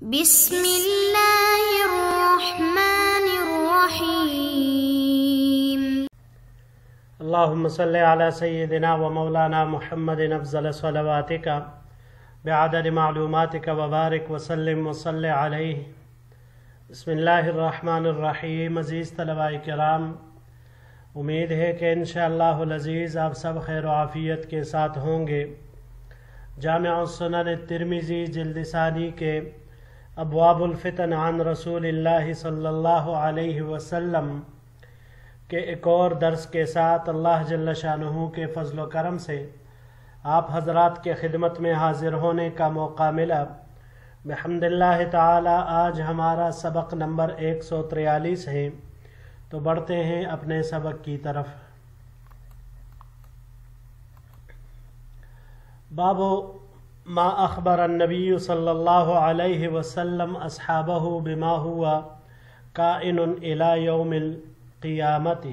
بسم اللہ الرحمن الرحیم۔ اللہم صلی علی سیدنا و مولانا محمد افضل صلواتک بعدد معلوماتک وبارک وسلم وصلی علیہ۔ بسم اللہ الرحمن الرحیم۔ عزیز طلباء کرام، امید ہے کہ انشاءاللہ العزیز آپ سب خیر و عافیت کے ساتھ ہوں گے۔ جامع السنن الترمذی جلد ثانی کے ابواب الفتن عن رسول اللہ صلی اللہ علیہ وسلم کے ایک اور درس کے ساتھ اللہ جل شانہ کے فضل و کرم سے آپ حضرات کے خدمت میں حاضر ہونے کا موقع ملا۔ بحمد اللہ تعالی آج ہمارا سبق نمبر 143 ہے، تو بڑھتے ہیں اپنے سبق کی طرف۔ باب ما اخبر النبی صلی اللہ علیہ وسلم اصحابہ بما ہوا کائن الی یوم القیامت۔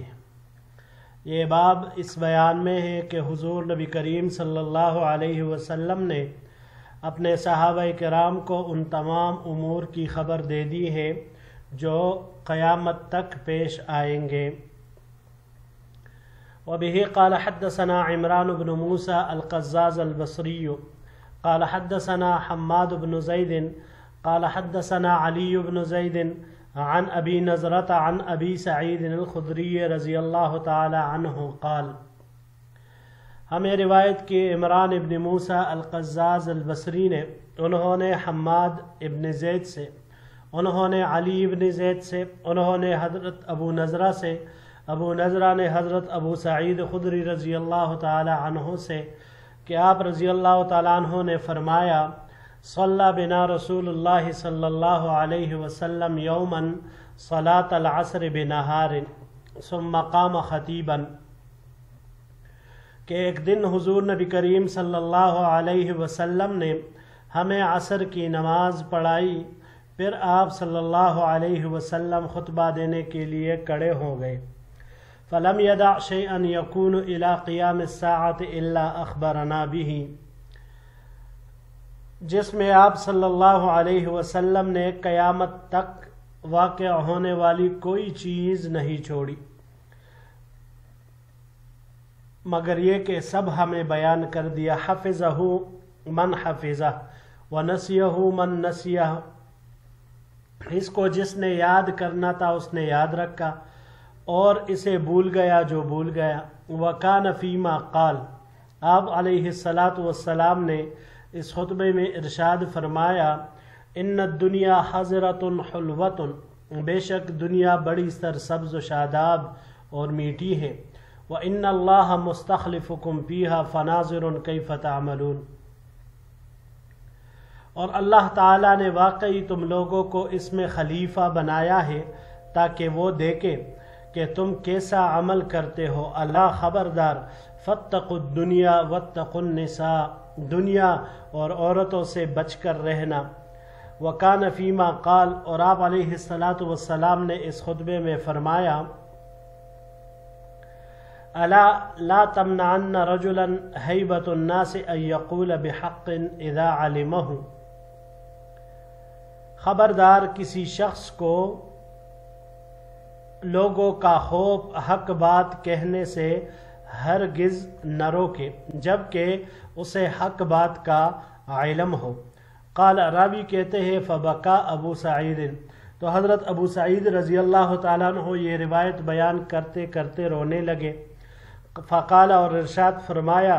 یہ باب اس بیان میں ہے کہ حضور نبی کریم صلی اللہ علیہ وسلم نے اپنے صحابہ کرام کو ان تمام امور کی خبر دے دی ہے جو قیامت تک پیش آئیں گے۔ وبه قال حدثنا عمران بن موسى القزاز البصري قال حدثنا حماد بن زيد قال حدثنا علي بن زيد عن أبي نضرة عن أبي سعيد الخدري رضي الله تعالى عنه قال۔ ہمیں روایت کی عمران ابن موسیٰ القزاز البصری نے، انہوں نے حماد ابن زید سے، انہوں نے علی ابن زید سے، انہوں نے حضرت ابو نضرہ سے، ابو نضرہ نے حضرت ابو سعید خدری رضی اللہ تعالی عنہ سے کہ آپ رضی اللہ تعالیٰ عنہ نے فرمایا، صلی بنا رسول اللہ صلی اللہ علیہ وسلم یوما صلاة العصر بنہار ثم قام خطیبا، کہ ایک دن حضور نبی کریم صلی اللہ علیہ وسلم نے ہمیں عصر کی نماز پڑھائی، پھر آپ صلی اللہ علیہ وسلم خطبہ دینے کے لیے کھڑے ہو گئے۔ فلم يدع شيئا يكون الى قيام الساعة الا اخبرنا به، جس میں آپ صلی اللہ علیہ وسلم نے قیامت تک واقع ہونے والی کوئی چیز نہیں چھوڑی مگر یہ کہ سب ہمیں بیان کر دیا۔ حفظہ من حفظہ ونسیہ من نسیہ، اس کو جس نے یاد کرنا تھا اس نے یاد رکھا، اور اسے بھول گیا جو بھول گیا۔ وَكَانَ فِيمَا قال، آپ علیہ السلام نے اس خطبے میں ارشاد فرمایا، ان الدنیا حضرۃ حلوۃ، بے شک دنیا بڑی سرسبز و شاداب اور میٹھی ہے۔ وَإِنَّ اللَّهَ مُسْتَخْلِفُكُمْ فِيهَا فَنَاظِرٌ كَيْفَ تَعْمَلُونَ، اور اللہ تعالیٰ نے واقعی تم لوگوں کو اس میں خلیفہ بنایا ہے تاکہ وہ دیکھے کہ تم کیسا عمل کرتے ہو۔ اللہ خبردار، فاتقوا الدنیا واتقوا النساء، دنیا اور عورتوں سے بچ کر رہنا۔ وکان فیما قال، اور آپ علیہ السلام نے اس خطبے میں فرمایا، الا لا تمنعن رجلا ہیبۃ الناس ان یقول بحق اذا علمہ، خبردار کسی شخص کو لوگوں کا خوف حق بات کہنے سے ہرگز نہ روکے جبکہ اسے حق بات کا علم ہو۔ قال، راوی کہتے ہیں فبکا ابو سعید، تو حضرت ابو سعید رضی اللہ تعالیٰ عنہ یہ روایت بیان کرتے کرتے رونے لگے۔ فقال، اور ارشاد فرمایا،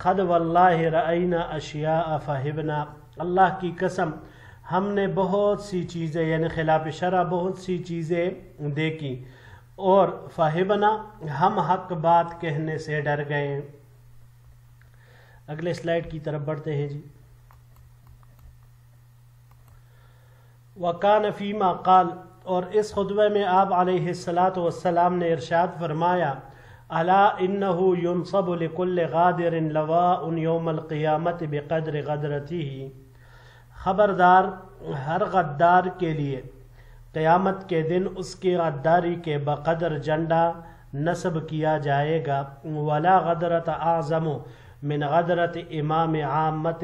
قد واللہ رأینا اشیاء فہبنا، اللہ کی قسم ہم نے بہت سی چیزیں یعنی خلاف شرع بہت سی چیزیں دیکھی، اور فہبنا ہم حق بات کہنے سے ڈر گئے۔ اگلے سلائیڈ کی طرف بڑھتے ہیں جی۔ وَكَانَ فِيمَا قال، اور اس خطبے میں آپ علیہ السلام نے ارشاد فرمایا، الا انہ ينصب لكل غادر لواء يوم القیامت بقدر غدرته، خبردار ہر غدار کے لیے قیامت کے دن اس کی غداری کے بقدر جھنڈا نصب کیا جائے گا۔ ولا غدرت اعظم من غدرت امام عامت،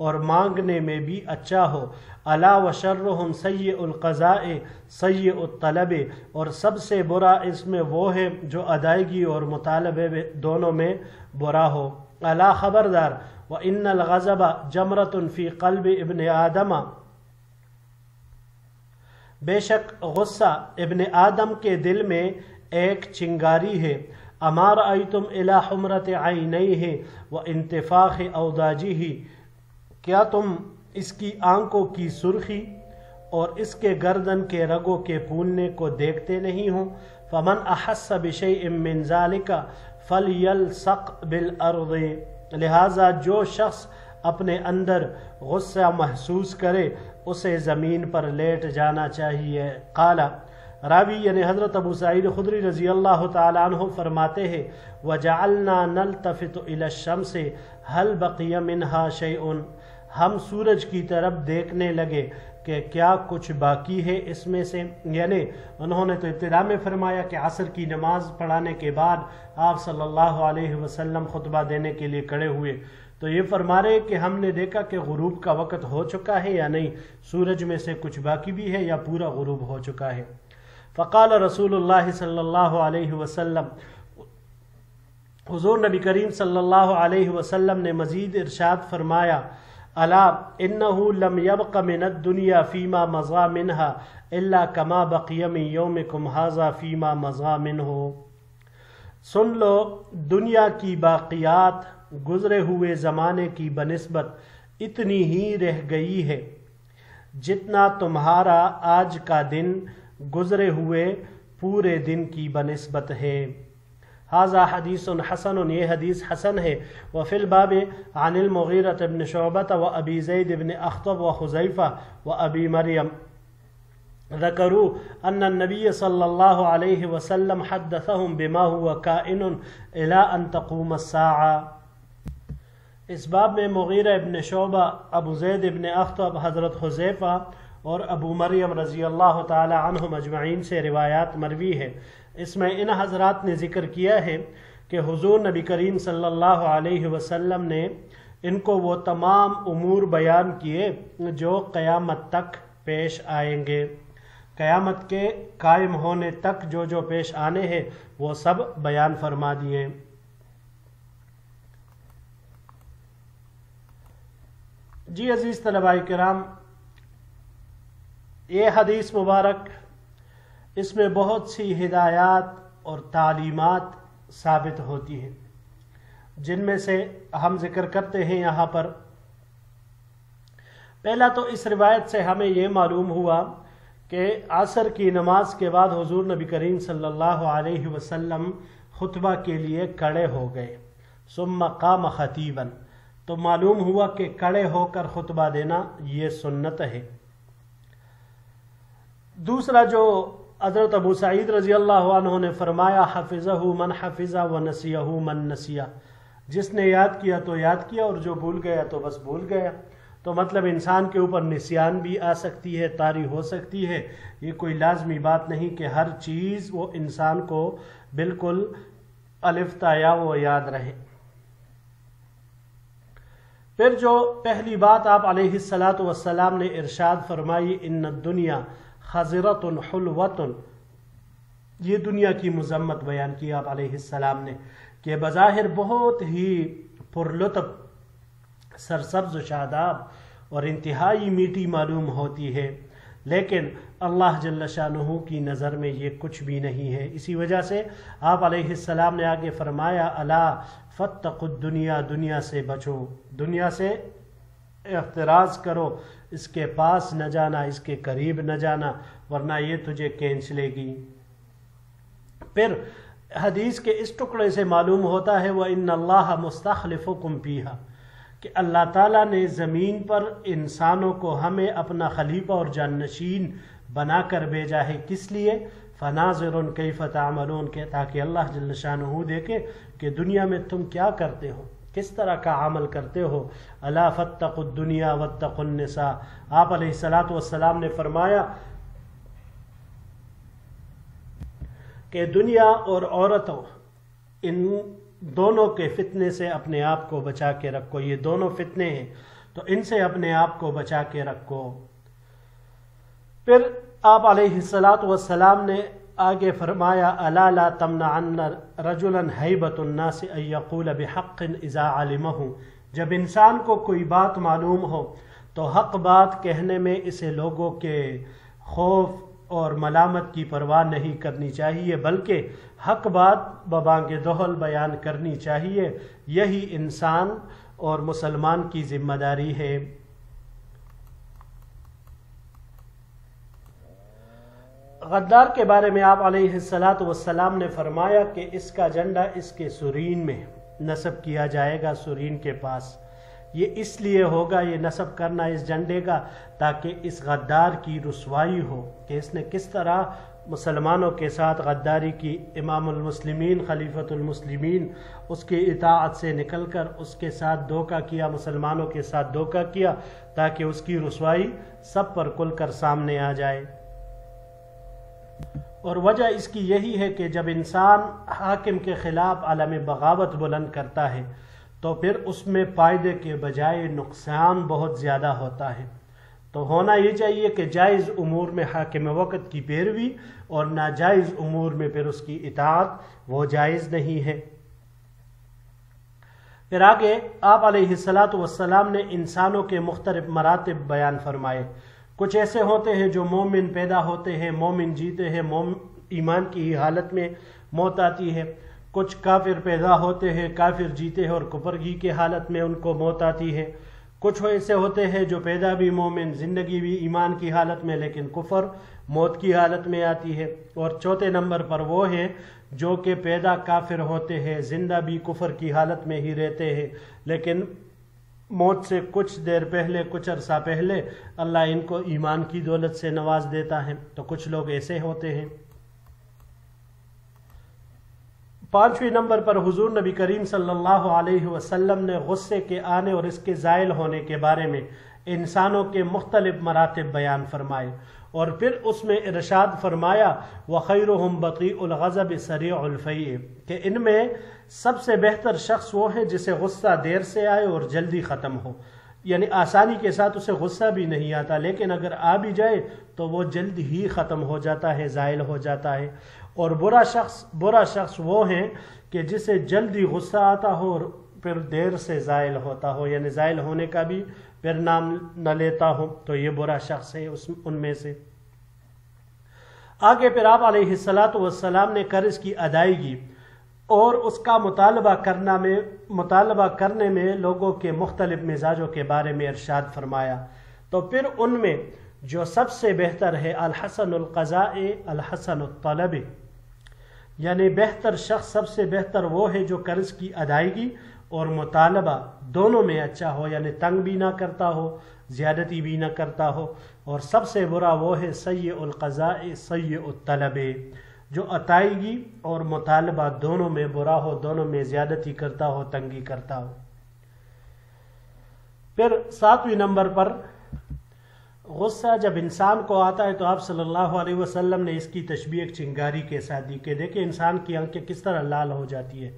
اور مانگنے میں بھی اچھا ہو۔ الا وشرہم سیء القضاء سیء الطلب، اور سب سے برا اس میں وہ ہے جو ادائیگی اور مطالبے دونوں میں برا ہو۔ الا خبردار، وان الغضب جمرۃ فی قلب ابن آدم، بے شک غصہ ابن آدم کے دل میں ایک چنگاری ہے۔ اما رأیتم الی حمرۃ عینیہ وانتفاخ اوداجہ، کیا تم اس کی آنکھوں کی سرخی اور اس کے گردن کے رگوں کے پھولنے کو دیکھتے نہیں ہوں؟ فمن احس بشیء من ذلک فلیلصق بالارض، لہذا جو شخص اپنے اندر غصہ محسوس کرے اسے زمین پر لیٹ جانا چاہیے۔ قال، راوی یعنی حضرت ابو سعید خدری رضی اللہ تعالی عنہ فرماتے ہیں وجعلنا نلتفت الى الشمس هل بقی منها شیء، ہم سورج کی طرف دیکھنے لگے کہ کیا کچھ باقی ہے اس میں سے۔ یعنی انہوں نے تو ابتدا میں فرمایا کہ عصر کی نماز پڑھانے کے بعد آپ صلی اللہ علیہ وسلم خطبہ دینے کے لیے کھڑے ہوئے، تو یہ فرما رہے کہ ہم نے دیکھا کہ غروب کا وقت ہو چکا ہے یا نہیں، سورج میں سے کچھ باقی بھی ہے یا پورا غروب ہو چکا ہے۔ فقال رسول اللہ صلی اللہ علیہ وسلم، حضور نبی کریم صلی اللہ علیہ وسلم نے مزید ارشاد فرمایا الا انه لم يبق من الدنيا فيما مضى منها الا كما بقي من يومكم هذا فيما مضى منه، سن لو دنیا کی باقیات گزرے ہوئے زمانے کی بنسبت اتنی ہی رہ گئی ہے جتنا تمہارا آج کا دن گزرے ہوئے پورے دن کی بنسبت ہے۔ ھذا حدیث حسن، یہ حدیث حسن ہے۔ وفی الباب عن المغیرۃ بن شعبۃ وابی زید بن اخطب وحذیفہ وابی مریم ذکروا ان النبی صلی اللہ علیہ وسلم حدثهم بما هو کائن الى ان تقوم الساعہ۔ اس باب میں مغیرہ ابن شعبہ، ابو زید ابن اخطب، حضرت حذیفہ اور ابو مریم رضی اللہ تعالی عنہم اجمعین سے روایات مروی ہے۔ اس میں ان حضرات نے ذکر کیا ہے کہ حضور نبی کریم صلی اللہ علیہ وسلم نے ان کو وہ تمام امور بیان کیے جو قیامت تک پیش آئیں گے، قیامت کے قائم ہونے تک جو جو پیش آنے ہیں وہ سب بیان فرما دیے۔ جی عزیز طلباء کرام، یہ حدیث مبارک اس میں بہت سی ہدایات اور تعلیمات ثابت ہوتی ہیں، جن میں سے ہم ذکر کرتے ہیں یہاں پر۔ پہلا تو اس روایت سے ہمیں یہ معلوم ہوا کہ عصر کی نماز کے بعد حضور نبی کریم صلی اللہ علیہ وسلم خطبہ کے لیے کھڑے ہو گئے، ثم قام خطیبا، تو معلوم ہوا کہ کھڑے ہو کر خطبہ دینا یہ سنت ہے۔ دوسرا جو حضرت ابو سعید رضی اللہ عنہ نے فرمایا حفظہ من حفظہ ونسیہ من نسیہ، جس نے یاد کیا تو یاد کیا اور جو بھول گیا تو بس بھول گیا۔ تو مطلب انسان کے اوپر نسیان بھی آ سکتی ہے، طاری ہو سکتی ہے، یہ کوئی لازمی بات نہیں کہ ہر چیز وہ انسان کو بالکل الف تا یا وہ یاد رہے۔ پھر جو پہلی بات آپ علیہ الصلاۃ والسلام نے ارشاد فرمائی ان الدنیا خضرۃ حلوۃ، یہ دنیا کی مذمت بیان کی آپ علیہ السلام نے کہ بظاہر بہت ہی پرلطف، سرسبز و شاداب اور انتہائی میٹھی معلوم ہوتی ہے، لیکن اللہ جل شانہ کی نظر میں یہ کچھ بھی نہیں ہے۔ اسی وجہ سے آپ علیہ السلام نے آگے فرمایا الا فاتقوا الدنیا، دنیا سے بچو، دنیا سے احتراز کرو، اس کے پاس نہ جانا، اس کے قریب نہ جانا، ورنہ یہ تجھے کھینچ لے گی۔ پھر حدیث کے اس ٹکڑے سے معلوم ہوتا ہے وَإِنَّ اللَّهَ مُسْتَخْلِفُكُمْ فِيهَا، کہ اللہ تعالیٰ نے زمین پر انسانوں کو ہمیں اپنا خلیفہ اور جانشین بنا کر بھیجا ہے، کس لیے؟ فَنَاظِرٌ كَيْفَ تَعْمَلُونَ، کہ تاکہ اللہ جل شانہ دیکھے کہ دنیا میں تم کیا کرتے ہو، کس طرح کا عمل کرتے ہو۔ الا فاتقوا الدنیا واتقوا النساء، آپ علیہ الصلاۃ والسلام نے فرمایا کہ دنیا اور عورتوں، ان دونوں کے فتنے سے اپنے آپ کو بچا کے رکھو، یہ دونوں فتنے ہیں۔ تو ان سے اپنے آپ کو بچا کے رکھو۔ پھر آپ علیہ الصلاۃ والسلام نے آگے فرمایا الا لا تمنعن رجلا ہیبۃ الناس ان یقول بحق اذا علمہ، جب انسان کو کوئی بات معلوم ہو تو حق بات کہنے میں اسے لوگوں کے خوف اور ملامت کی پرواہ نہیں کرنی چاہیے، بلکہ حق بات ببانگ دہل بیان کرنی چاہیے۔ یہی انسان اور مسلمان کی ذمہ داری ہے۔ غدار کے بارے میں آپ علیہ الصلاۃ والسلام نے فرمایا کہ اس کا جھنڈا اس کے سرین میں نصب کیا جائے گا، سرین کے پاس۔ یہ اس لیے ہوگا یہ نصب کرنا اس جھنڈے کا تاکہ اس غدار کی رسوائی ہو کہ اس نے کس طرح مسلمانوں کے ساتھ غداری کی، امام المسلمین خلیفۃ المسلمین اس کی اطاعت سے نکل کر اس کے ساتھ دھوکہ کیا، مسلمانوں کے ساتھ دھوکہ کیا، تاکہ اس کی رسوائی سب پر کھل کر سامنے آ جائے۔ اور وجہ اس کی یہی ہے کہ جب انسان حاکم کے خلاف علم بغاوت بلند کرتا ہے تو پھر اس میں فائدے کے بجائے نقصان بہت زیادہ ہوتا ہے۔ تو ہونا یہ چاہیے کہ جائز امور میں حاکم وقت کی پیروی اور ناجائز امور میں پھر اس کی اطاعت وہ جائز نہیں ہے۔ پھر آگے آپ علیہ الصلاۃ والسلام نے انسانوں کے مختلف مراتب بیان فرمائے۔ کچھ ایسے ہوتے ہیں جو مومن پیدا ہوتے ہیں، مومن جیتے ہیں، ایمان کی ہی حالت میں موت آتی ہے۔ کچھ کافر پیدا ہوتے ہیں، کافر جیتے ہیں اور کفرگی کے حالت میں ان کو موت آتی ہے۔ کچھ ایسے ہوتے ہیں جو پیدا بھی مومن، زندگی بھی ایمان کی حالت میں، لیکن کفر موت کی حالت میں آتی ہے۔ اور چوتھے نمبر پر وہ ہیں جو کہ پیدا کافر ہوتے ہیں، زندہ بھی کفر کی حالت میں ہی رہتے ہیں، لیکن موت سے کچھ دیر پہلے، کچھ عرصہ پہلے اللہ ان کو ایمان کی دولت سے نواز دیتا ہے۔ تو کچھ لوگ ایسے ہوتے ہیں۔ پانچویں نمبر پر حضور نبی کریم صلی اللہ علیہ وسلم نے غصے کے آنے اور اس کے زائل ہونے کے بارے میں انسانوں کے مختلف مراتب بیان فرمائے، اور پھر اس میں ارشاد فرمایا وَخَيْرُهُمْ بَطِيءُ الْغَضَبِ سَرِيعُ الْفَيْءِ، کہ ان میں سب سے بہتر شخص وہ ہے جسے غصہ دیر سے آئے اور جلدی ختم ہو، یعنی آسانی کے ساتھ اسے غصہ بھی نہیں آتا، لیکن اگر آ بھی جائے تو وہ جلد ہی ختم ہو جاتا ہے، زائل ہو جاتا ہے۔ اور برا شخص وہ ہیں کہ جسے جلدی غصہ آتا ہو اور پھر دیر سے زائل ہوتا ہو، یعنی زائل ہونے کا بھی پھر نام نہ لیتا ہو، تو یہ برا شخص ہے ان میں سے۔ آگے پھر آپ علیہ الصلاۃ والسلام نے قرض کی ادائیگی اور اس کا مطالبہ کرنے میں لوگوں کے مختلف مزاجوں کے بارے میں ارشاد فرمایا۔ تو پھر ان میں جو سب سے بہتر ہے الحسن القضاء الحسن الطلب، یعنی بہتر شخص، سب سے بہتر وہ ہے جو قرض کی ادائیگی اور مطالبہ دونوں میں اچھا ہو، یعنی تنگ بھی نہ کرتا ہو، زیادتی بھی نہ کرتا ہو۔ اور سب سے برا وہ ہے سیء القضاء سیء الطلب، جو عطائیگی اور مطالبہ دونوں میں برا ہو، دونوں میں زیادتی کرتا ہو، تنگی کرتا ہو۔ پھر ساتویں نمبر پر غصہ جب انسان کو آتا ہے تو آپ صلی اللہ علیہ وسلم نے اس کی تشبیہ ایک چنگاری کے ساتھ دی کہ دیکھیں انسان کی آنکھیں کس طرح لال ہو جاتی ہے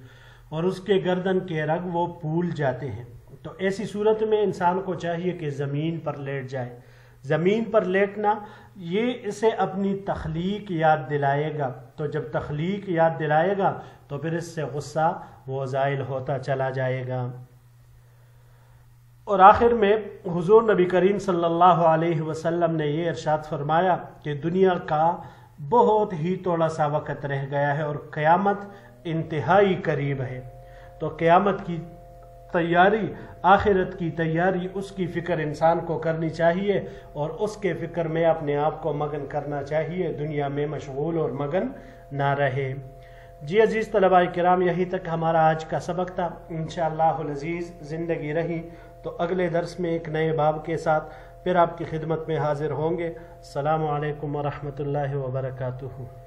اور اس کے گردن کے رگ وہ پھول جاتے ہیں۔ تو ایسی صورت میں انسان کو چاہیے کہ زمین پر لیٹ جائے۔ زمین پر لیٹنا یہ اسے اپنی تخلیق یاد دلائے گا، تو جب تخلیق یاد دلائے گا تو پھر اس سے غصہ وہ زائل ہوتا چلا جائے گا۔ اور آخر میں حضور نبی کریم صلی اللہ علیہ وسلم نے یہ ارشاد فرمایا کہ دنیا کا بہت ہی تھوڑا سا وقت رہ گیا ہے اور قیامت انتہائی قریب ہے۔ تو قیامت کی تیاری، آخرت کی تیاری، اس کی فکر انسان کو کرنی چاہیے اور اس کے فکر میں اپنے آپ کو مگن کرنا چاہیے، دنیا میں مشغول اور مگن نہ رہے۔ جی عزیز طلباء کرام، یہی تک ہمارا آج کا سبق تھا۔ انشاءاللہ العزیز زندگی رہی تو اگلے درس میں ایک نئے باب کے ساتھ پھر آپ کی خدمت میں حاضر ہوں گے۔ السلام علیکم ورحمۃ اللہ وبرکاتہ۔